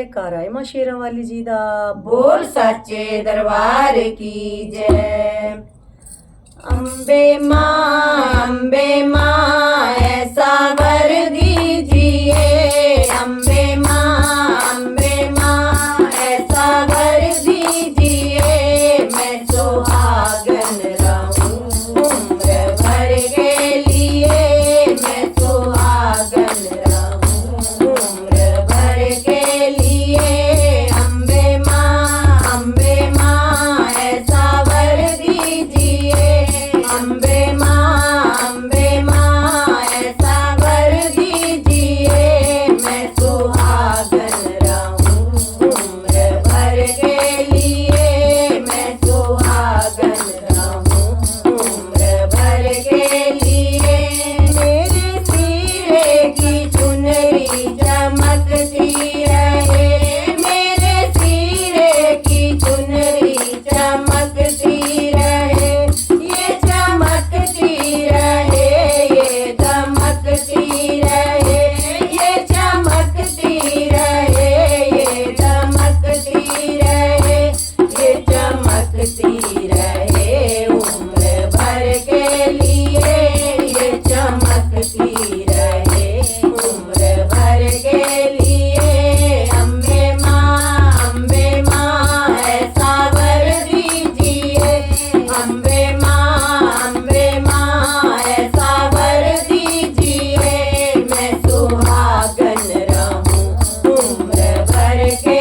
काराई मां शेरां वाली जी दा बोल सच्चे दरबार की जय। अम्बे माँ ऐसा वर दीजिए। अम्बे माँ ऐसा वर दीजिए। मैं सुहागन रहूं उम्र भर के लिए। मैं सुहागन रहूं उम्र भर के लिए। अम्बे माँ ऐसा वर दीजिए। अम्बे माँ ऐसा वर दीजिए। मैं सुहागन रहूं उम्र भर के लिए। मैं सुहागन रहूं उम्र भर के लिए। मेरे सिरे की चुनरी चमकती रहे। मेरे सिरे की चुनरी चमकती रहे। ये चमकती रहे, ये दमकती रहे। ये चमकती रहे, ये दमकती रहे। ये चमकती रहे उम्र भर के लिए। ये चमकती रहे उम्र भर के लिए। अम्बे माँ ऐसा वर दीजिए। अम्बे माँ ऐसा वर दीजिए। मैं सुहागन रहूं उम्र भर के